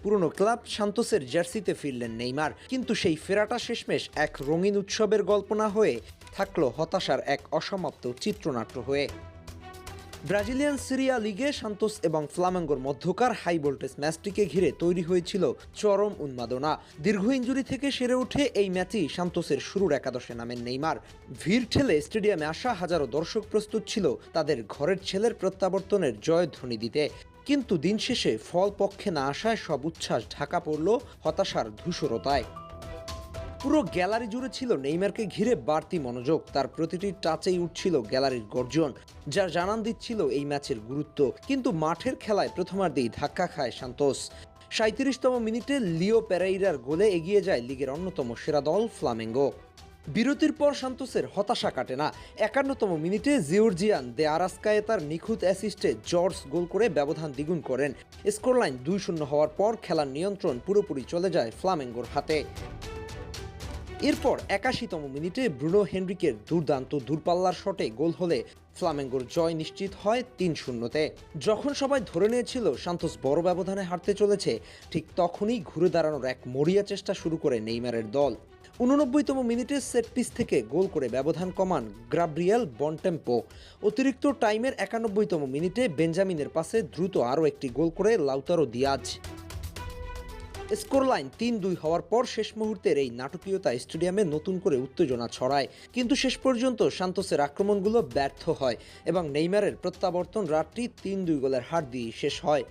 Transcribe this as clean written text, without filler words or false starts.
পুরনো ক্লাব সান্তোসের জার্সিতে ফিরলেন নেইমার, কিন্তু সেই ফেরাটা শেষমেশ এক রঙিন উৎসবের গল্প না হয়ে থাকলো হতাশার এক অসমাপ্ত চিত্রনাট্য হয়ে। ব্রাজিলিয়ান সিরিয়া লিগে সান্তোস এবং ফ্লামেঙ্গোর মধ্যকার হাই ভোল্টেজ ম্যাচটিকে ঘিরে তৈরি হয়েছিল চরম উন্মাদনা। দীর্ঘ ইনজুরি থেকে সেরে উঠে এই ম্যাচেই সান্তোসের শুরুর একাদশে নামেন নেইমার। ভিড় ঠেলে স্টেডিয়ামে আসা হাজারো দর্শক প্রস্তুত ছিল তাদের ঘরের ছেলের প্রত্যাবর্তনের জয়ধ্বনি দিতে, কিন্তু দিন শেষে ফল পক্ষে না আসায় সব উচ্ছ্বাস ঢাকা পড়ল হতাশার ধূসরতায়। পুরো গ্যালারি জুড়ে ছিল নেইমারকে ঘিরে বাড়তি মনোযোগ, তার প্রতিটি টাচেই উঠছিল গ্যালারির গর্জন, যা জানান দিচ্ছিল এই ম্যাচের গুরুত্ব। কিন্তু মাঠের খেলায় প্রথমার্ধেই ধাক্কা খায় সান্তোস। ৩৭তম মিনিটে লিও পেরেইরার গোলে এগিয়ে যায় লিগের অন্যতম সেরা দল ফ্লামেঙ্গো। বিরতির পর সান্তোসের হতাশা কাটে না। ৫১তম মিনিটে জিওর্জিয়ান দে আরাস্কায়েতার নিখুঁত অ্যাসিস্টে জর্জ গোল করে ব্যবধান দ্বিগুণ করেন। স্কোরলাইন ২-০ হওয়ার পর খেলার নিয়ন্ত্রণ পুরোপুরি চলে যায় ফ্লামেঙ্গোর হাতে। এরপর ৮১তম মিনিটে ব্রুনো হেনরিকের দুর্দান্ত দূরপাল্লার শটে গোল হলে ফ্লামেঙ্গোর জয় নিশ্চিত হয় ৩-০-তে। যখন সবাই ধরে নিয়েছিল সান্তোস বড় ব্যবধানে হারতে চলেছে, ঠিক তখনই ঘুরে দাঁড়ানোর এক মরিয়া চেষ্টা শুরু করে নেইমারের দল। ৮৯তম মিনিটে সেট পিস থেকে গোল করে ব্যবধান কমান গ্রাব্রিয়েল বনটেম্পো। অতিরিক্ত টাইমের ৯১তম মিনিটে বেঞ্জামিনের পাসে দ্রুত আরও একটি গোল করে লাউতারো দিয়াজ। স্কোরলাইন ৩-২ হওয়ার পর শেষ মুহূর্তের এই নাটকীয়তা স্টেডিয়ামে নতুন করে উত্তেজনা ছড়ায়, কিন্তু শেষ পর্যন্ত সান্তোসের আক্রমণগুলো ব্যর্থ হয় এবং নেইমারের প্রত্যাবর্তন রাতটি ৩-২ গোলের হার দিয়ে শেষ হয়।